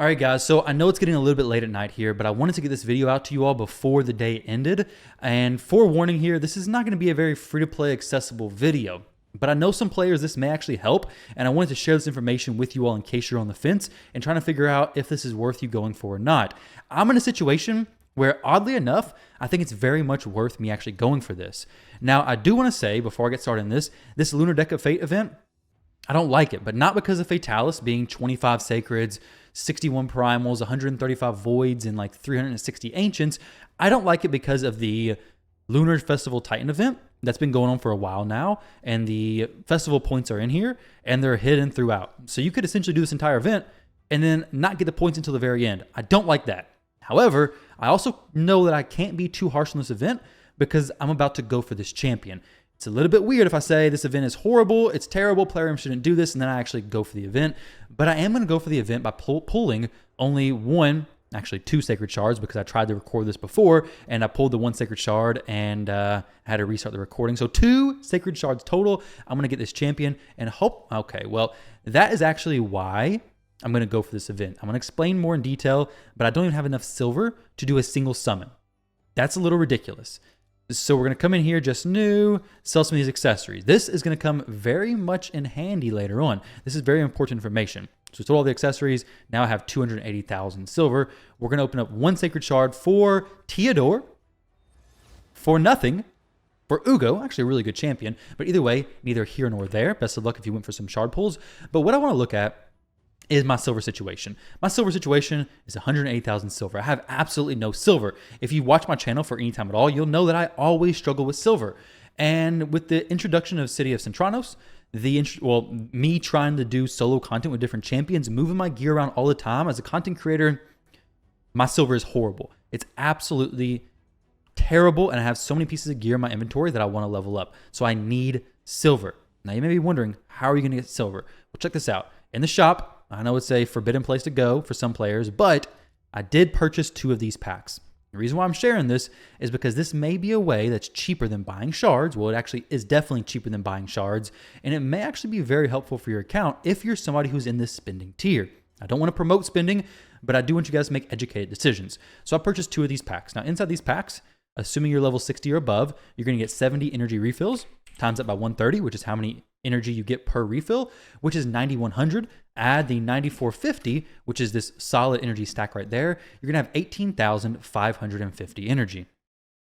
All right, guys, so I know it's getting a little bit late at night here, but I wanted to get this video out to you all before the day ended. And forewarning here, this is not going to be a very free-to-play accessible video. But I know some players this may actually help, and I wanted to share this information with you all in case you're on the fence and trying to figure out if this is worth you going for or not. I'm in a situation where, oddly enough, I think it's very much worth me actually going for this. Now, I do want to say, before I get started in this Lunar Deck of Fate event, I don't like it, but not because of Fatalis being 25 Sacreds, 61 Primals, 135 Voids, and like 360 Ancients. I don't like it because of the Lunar Festival Titan event that's been going on for a while now, and the festival points are in here, and they're hidden throughout. So you could essentially do this entire event and then not get the points until the very end. I don't like that. However, I also know that I can't be too harsh on this event because I'm about to go for this champion. It's a little bit weird if I say this event is horrible, it's terrible, player shouldn't do this, and then I actually go for the event. But I am going to go for the event by pulling only actually two Sacred Shards, because I tried to record this before, and I pulled the one Sacred Shard and had to restart the recording. So 2 Sacred Shards total. I'm going to get this champion and hope. Okay, well, that is actually why I'm going to go for this event. I'm going to explain more in detail, but I don't even have enough silver to do a single summon. That's a little ridiculous. So we're going to come in here just new, sell some of these accessories. This is going to come very much in handy later on. This is very important information. So we sold all the accessories. Now I have 280,000 silver. We're going to open up 1 Sacred Shard for Theodore, for nothing, for Ugo, actually a really good champion. But either way, neither here nor there. Best of luck if you went for some shard pulls. But what I want to look at is my silver situation. My silver situation is 180,000 silver. I have absolutely no silver. If you watch my channel for any time at all, you'll know that I always struggle with silver. And with the introduction of City of Centranos, me trying to do solo content with different champions, moving my gear around all the time as a content creator, my silver is horrible. It's absolutely terrible, and I have so many pieces of gear in my inventory that I want to level up. So I need silver. Now you may be wondering, how are you going to get silver? Well, check this out. In the shop, I know it's a forbidden place to go for some players, but I did purchase 2 of these packs. The reason why I'm sharing this is because this may be a way that's cheaper than buying shards. Well, it actually is definitely cheaper than buying shards, and it may actually be very helpful for your account if you're somebody who's in this spending tier. I don't want to promote spending, but I do want you guys to make educated decisions. So I purchased 2 of these packs. Now, inside these packs, assuming you're level 60 or above, you're going to get 70 energy refills, times that by 130, which is how many energy you get per refill, which is 9,100. Add the 9,450, which is this solid energy stack right there. You're going to have 18,550 energy.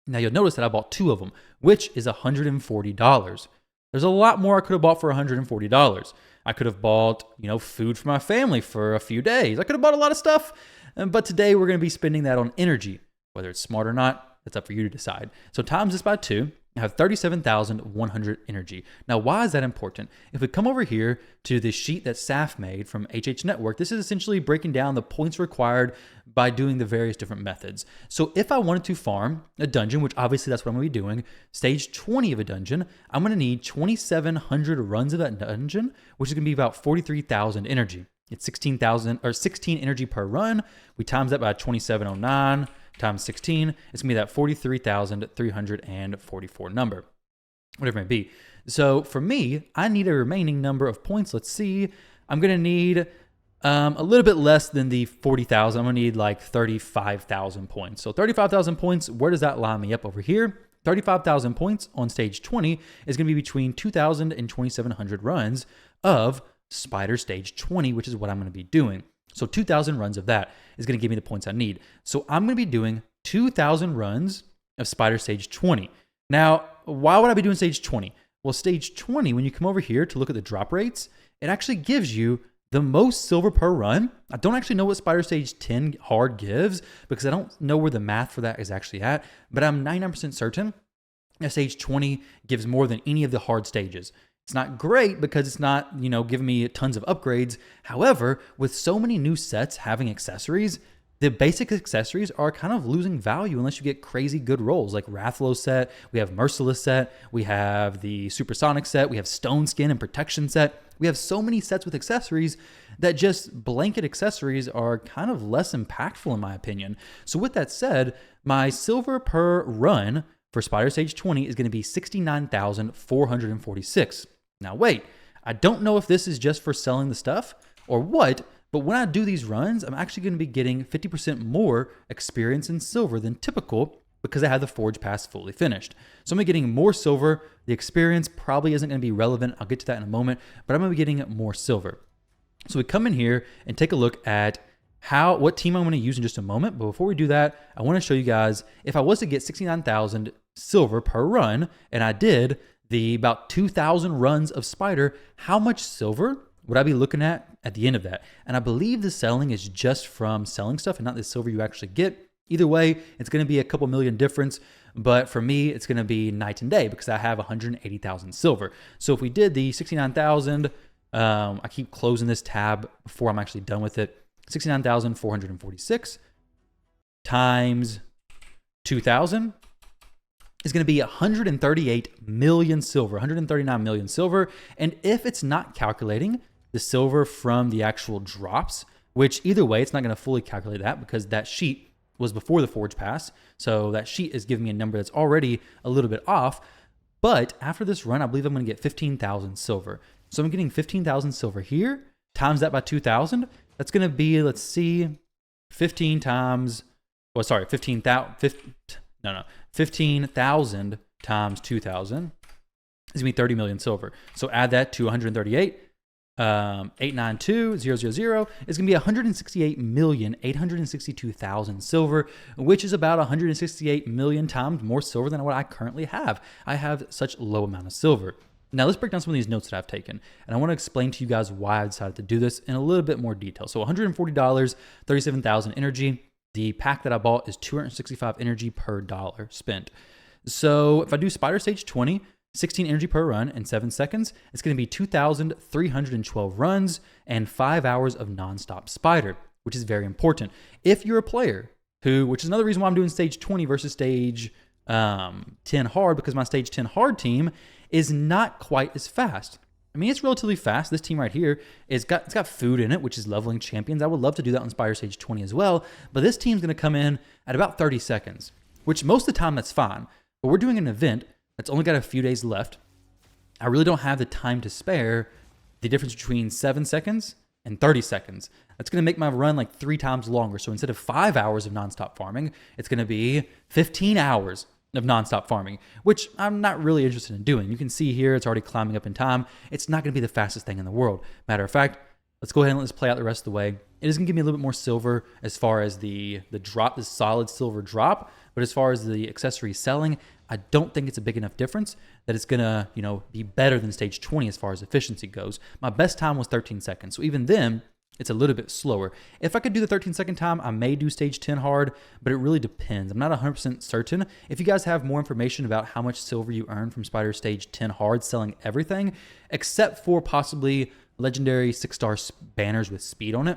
Now you'll notice that I bought 2 of them, which is $140. There's a lot more I could have bought for $140. I could have bought, food for my family for a few days. I could have bought a lot of stuff, but today we're going to be spending that on energy. Whether it's smart or not, that's up for you to decide. So times this by 2, I have 37,100 energy. Now, why is that important? If we come over here to the sheet that Saf made from HH Network, this is essentially breaking down the points required by doing the various different methods. So if I wanted to farm a dungeon, which obviously that's what I'm going to be doing, stage 20 of a dungeon, I'm going to need 2,700 runs of that dungeon, which is going to be about 43,000 energy. It's 16,000 or 16 energy per run. We times that by 2,709. Times 16, it's going to be that 43,344 number, whatever it may be. So for me, I need a remaining number of points. Let's see. I'm going to need a little bit less than the 40,000. I'm going to need like 35,000 points. So 35,000 points, where does that line me up over here? 35,000 points on stage 20 is going to be between 2,000 and 2,700 runs of Spider Stage 20, which is what I'm going to be doing. So 2,000 runs of that is going to give me the points I need. So I'm going to be doing 2,000 runs of Spider Stage 20. Now, why would I be doing Stage 20? Well, Stage 20, when you come over here to look at the drop rates, it actually gives you the most silver per run. I don't actually know what Spider Stage 10 hard gives because I don't know where the math for that is actually at, but I'm 99% certain that Stage 20 gives more than any of the hard stages. It's not great because it's not, giving me tons of upgrades. However, with so many new sets having accessories, the basic accessories are kind of losing value unless you get crazy good rolls like Rathlo set, we have Merciless set, we have the Supersonic set, we have Stone Skin and Protection set. We have so many sets with accessories that just blanket accessories are kind of less impactful in my opinion. So with that said, my silver per run for Spider Stage 20 is going to be 69,446. Now wait, I don't know if this is just for selling the stuff or what, But when I do these runs, I'm actually going to be getting 50% more experience in silver than typical because I have the Forge Pass fully finished. So I'm getting more silver. The experience probably isn't going to be relevant. I'll get to that in a moment, but I'm going to be getting more silver. So we come in here and take a look at what team I'm going to use in just a moment. But before we do that, I want to show you guys, if I was to get 69,000 silver per run, and I did the about 2,000 runs of Spider, how much silver would I be looking at the end of that? And I believe the selling is just from selling stuff and not the silver you actually get. Either way, it's going to be a couple million difference. But for me, it's going to be night and day because I have 180,000 silver. So if we did the 69,000, I keep closing this tab before I'm actually done with it. 69,446 times 2,000 is going to be 138 million silver, 139 million silver. And if it's not calculating the silver from the actual drops, which either way, it's not going to fully calculate that because that sheet was before the Forge Pass. So that sheet is giving me a number that's already a little bit off. But after this run, I believe I'm going to get 15,000 silver. So I'm getting 15,000 silver here, times that by 2,000. That's going to be, let's see, 15,000 times 2,000 is going to be 30 million silver. So add that to 138. 892,000 is going to be 168,862,000 silver, which is about 168 million times more silver than what I currently have. I have such low amount of silver. Now let's break down some of these notes that I've taken, and I want to explain to you guys why I decided to do this in a little bit more detail. So $140, 37,000 energy. The pack that I bought is 265 energy per dollar spent. So if I do Spider Stage 20, 16 energy per run in 7 seconds, it's going to be 2,312 runs and 5 hours of nonstop Spider, which is very important. If you're a player which is another reason why I'm doing Stage 20 versus Stage 10 hard, because my Stage 10 hard team is not quite as fast. I mean, it's relatively fast. This team right here it's got food in it, which is leveling champions. I would love to do that on Spider Stage 20 as well, but this team's going to come in at about 30 seconds, which most of the time that's fine. But we're doing an event that's only got a few days left. I really don't have the time to spare the difference between 7 seconds and 30 seconds. That's going to make my run like 3 times longer. So instead of 5 hours of nonstop farming, it's going to be 15 hours of nonstop farming, which I'm not really interested in doing. You can see here, it's already climbing up in time. It's not going to be the fastest thing in the world. Matter of fact, let's go ahead and let's play out the rest of the way. It is going to give me a little bit more silver as far as the drop, the solid silver drop. But as far as the accessory selling, I don't think it's a big enough difference that it's going to, be better than Stage 20 as far as efficiency goes. My best time was 13 seconds. So even then, it's a little bit slower. If I could do the 13-second time, I may do Stage 10 hard, but it really depends. I'm not 100% certain. If you guys have more information about how much silver you earn from Spider Stage 10 hard selling everything, except for possibly legendary 6-star banners with speed on it,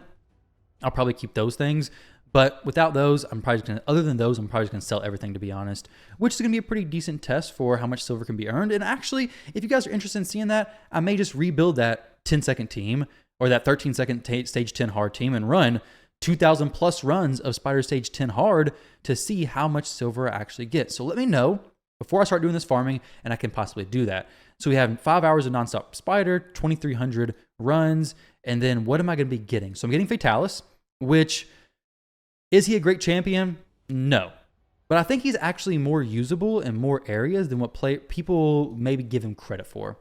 I'll probably keep those things. But without those, I'm probably just going to sell everything, to be honest, which is going to be a pretty decent test for how much silver can be earned. And actually, if you guys are interested in seeing that, I may just rebuild that 10-second team or that 13-second Stage 10 hard team and run 2,000 plus runs of Spider Stage 10 hard to see how much silver I actually get. So let me know before I start doing this farming, and I can possibly do that. So we have 5 hours of nonstop Spider, 2,300 runs, and then what am I going to be getting? So I'm getting Fatalis, which... is he a great champion? No. But I think he's actually more usable in more areas than what people maybe give him credit for.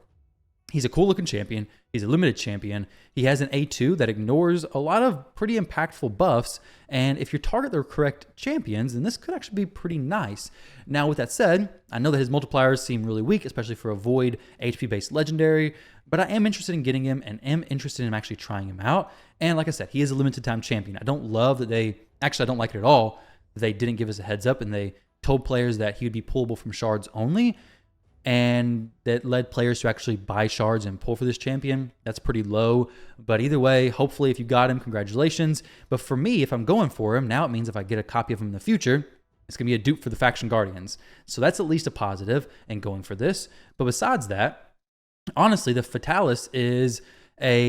He's a cool looking champion. He's a limited champion. He has an A2 that ignores a lot of pretty impactful buffs. And if you target the correct champions, then this could actually be pretty nice. Now, with that said, I know that his multipliers seem really weak, especially for a void HP-based legendary. But I am interested in getting him and am interested in actually trying him out. And like I said, he is a limited time champion. I don't love that I don't like it at all. They didn't give us a heads up and they told players that he would be pullable from shards only. And that led players to actually buy shards and pull for this champion. That's pretty low. But either way, hopefully if you got him, congratulations. But for me, if I'm going for him, now it means if I get a copy of him in the future, it's going to be a dupe for the Faction Guardians. So that's at least a positive in going for this. But besides that, honestly, the Fatalis is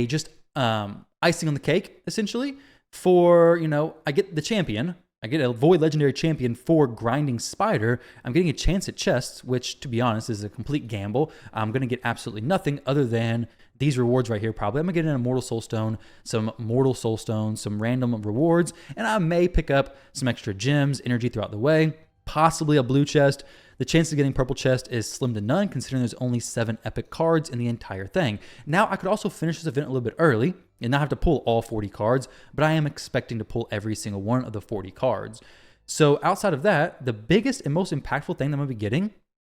just icing on the cake, essentially. For, I get the champion. I get a Void Legendary champion for grinding Spider. I'm getting a chance at chests, which, to be honest, is a complete gamble. I'm going to get absolutely nothing other than these rewards right here, probably I'm gonna get an Immortal Soulstone, some Mortal Soulstones, some random rewards, and I may pick up some extra gems, energy throughout the way, possibly a blue chest. The chance of getting purple chest is slim to none considering there's only 7 epic cards in the entire thing. Now, I could also finish this event a little bit early and not have to pull all 40 cards, but I am expecting to pull every single one of the 40 cards. So outside of that, the biggest and most impactful thing that I'm gonna be getting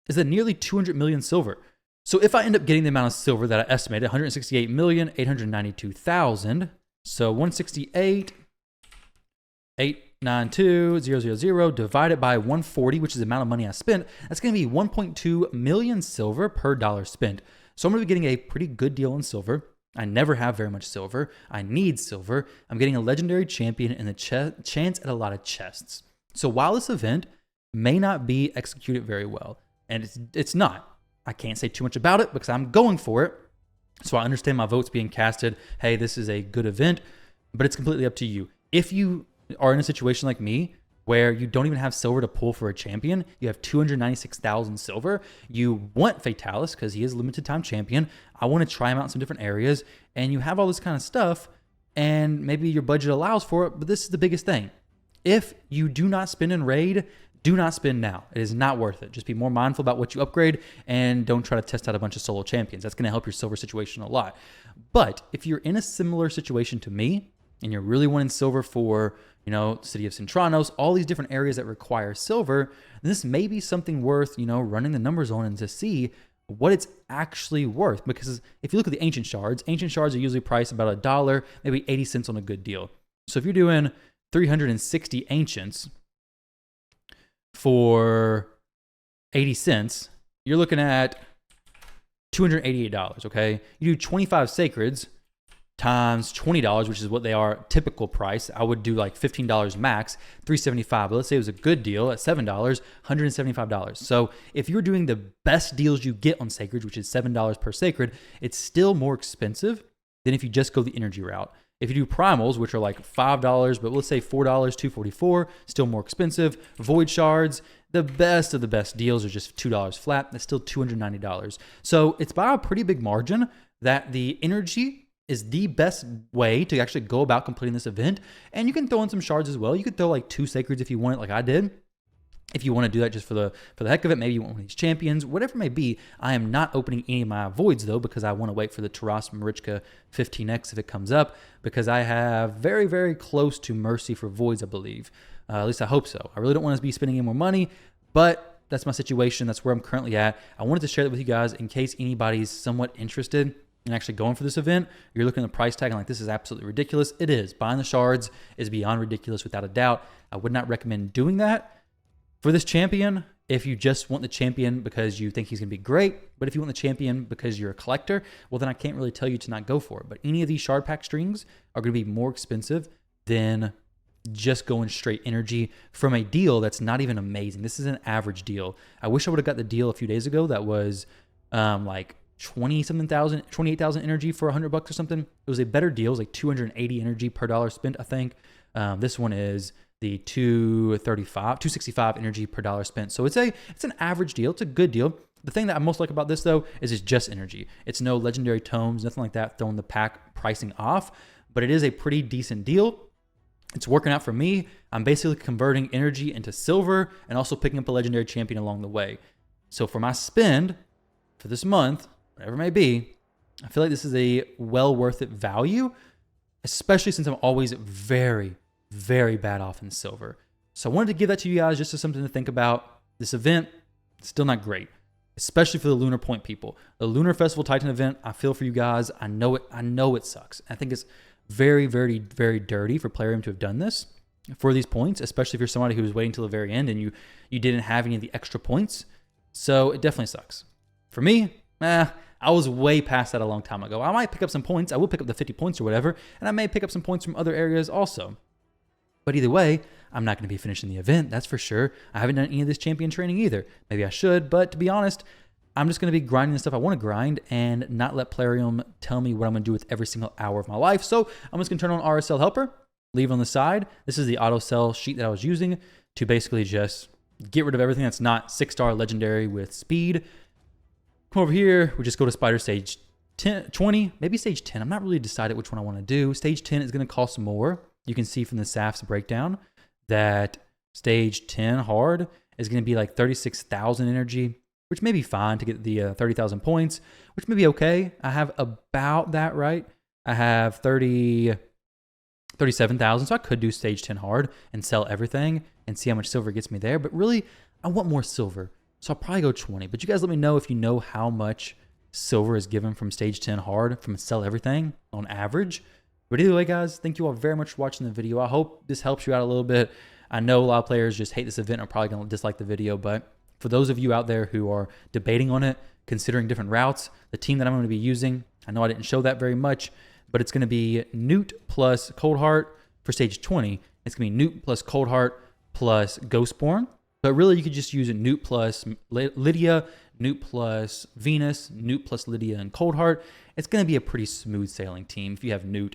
is the nearly 200 million silver. So if I end up getting the amount of silver that I estimated, 168,892,000, so 168,892,000 divided by 140, which is the amount of money I spent, that's going to be 1.2 million silver per dollar spent. So I'm going to be getting a pretty good deal on silver. I never have very much silver. I need silver. I'm getting a legendary champion and the chance at a lot of chests. So while this event may not be executed very well, and it's not, I can't say too much about it because I'm going for it. So I understand my votes being casted. Hey, this is a good event, but it's completely up to you. If you are in a situation like me where you don't even have silver to pull for a champion, you have 296,000 silver, you want Fatalis because he is a limited time champion. I want to try him out in some different areas, and you have all this kind of stuff, and maybe your budget allows for it, but this is the biggest thing. If you do not spend in raid, do not spend now. It is not worth it. Just be more mindful about what you upgrade and don't try to test out a bunch of solo champions. That's going to help your silver situation a lot. But if you're in a similar situation to me and you're really wanting silver for, City of Centranos, all these different areas that require silver, then this may be something worth, running the numbers on and to see what it's actually worth. Because if you look at the ancient shards are usually priced about $1, maybe 80 cents on a good deal. So if you're doing 360 ancients for 80 cents, you're looking at $288, okay? You do 25 sacreds times $20, which is what they are typical price. I would do like $15 max, $375. But let's say it was a good deal at $7, $175. So if you're doing the best deals you get on sacreds, which is $7 per sacred, it's still more expensive than if you just go the energy route. If you do primals, which are like $5, but let's say $4, $244, still more expensive. Void shards, the best of the best deals are just $2 flat. That's still $290. So it's by a pretty big margin that the energy is the best way to actually go about completing this event. And you can throw in some shards as well. You could throw like 2 sacreds if you want it, like I did. If you want to do that just for the heck of it, maybe you want one of these champions, whatever it may be. I am not opening any of my voids though, because I want to wait for the Taras Marichka 15x if it comes up, because I have very, very close to Mercy for voids, I believe. At least I hope so. I really don't want to be spending any more money, but that's my situation. That's where I'm currently at. I wanted to share that with you guys in case anybody's somewhat interested in actually going for this event. You're looking at the price tag and like, this is absolutely ridiculous. It is. Buying the shards is beyond ridiculous without a doubt. I would not recommend doing that for this champion. If you just want the champion because you think he's going to be great, but if you want the champion because you're a collector, well, then I can't really tell you to not go for it. But any of these shard pack strings are going to be more expensive than just going straight energy from a deal that's not even amazing. This is an average deal. I wish I would have got the deal a few days ago that was like 28,000 energy for $100 or something. It was a better deal. It was like 280 energy per dollar spent, I think. This one is the 265 energy per dollar spent. So it's an average deal. It's a good deal. The thing that I most like about this though is it's just energy. It's no legendary tomes, nothing like that, throwing the pack pricing off, but it is a pretty decent deal. It's working out for me. I'm basically converting energy into silver and also picking up a legendary champion along the way. So for my spend for this month, whatever it may be, I feel like this is a well worth it value, especially since I'm always very, very bad off in silver. So I wanted to give that to you guys just as something to think about. This event, still not great, especially for the Lunar Point people. The Lunar Festival Titan event, I feel for you guys. I know it sucks. I think it's very, very, very dirty for Plarium to have done this for these points, especially if you're somebody who was waiting till the very end and you didn't have any of the extra points. So it definitely sucks. For me, I was way past that a long time ago. I might pick up some points. I will pick up the 50 points or whatever, and I may pick up some points from other areas also. But either way, I'm not going to be finishing the event, that's for sure. I haven't done any of this champion training either. Maybe I should, but to be honest, I'm just going to be grinding the stuff I want to grind and not let Plarium tell me what I'm going to do with every single hour of my life. So I'm just going to turn on RSL Helper, leave it on the side. This is the auto sell sheet that I was using to basically just get rid of everything that's not 6-star legendary with speed. Come over here, we just go to Spider Stage 10, 20, maybe stage 10. I'm not really decided which one I want to do. Stage 10 is going to cost more. You can see from the SAF's breakdown that stage 10 hard is going to be like 36,000 energy, which may be fine to get the 30,000 points, which may be okay. I have about that right. I have 37,000, so I could do stage 10 hard and sell everything and see how much silver gets me there. But really, I want more silver, so I'll probably go 20. But you guys let me know if you know how much silver is given from stage 10 hard from sell everything on average. But either way, guys, thank you all very much for watching the video. I hope this helps you out a little bit. I know a lot of players just hate this event and are probably going to dislike the video, but for those of you out there who are debating on it, considering different routes, the team that I'm going to be using, I know I didn't show that very much, but it's going to be Newt plus Cold Heart for stage 20. It's going to be Newt plus Cold Heart plus Ghostborn. But really, you could just use a Newt plus Lydia, Newt plus Venus, Newt plus Lydia and Cold Heart. It's going to be a pretty smooth sailing team if you have Newt.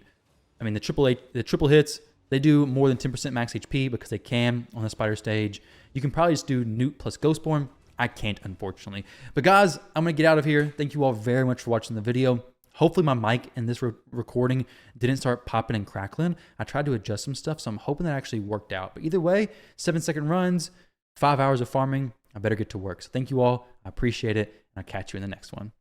I mean, the triple hits, they do more than 10% max HP because they can on the spider stage. You can probably just do Newt plus Ghostborn. I can't, unfortunately. But guys, I'm going to get out of here. Thank you all very much for watching the video. Hopefully my mic in this recording didn't start popping and crackling. I tried to adjust some stuff, so I'm hoping that actually worked out. But either way, 7-second runs, 5 hours of farming. I better get to work. So thank you all. I appreciate it, and I'll catch you in the next one.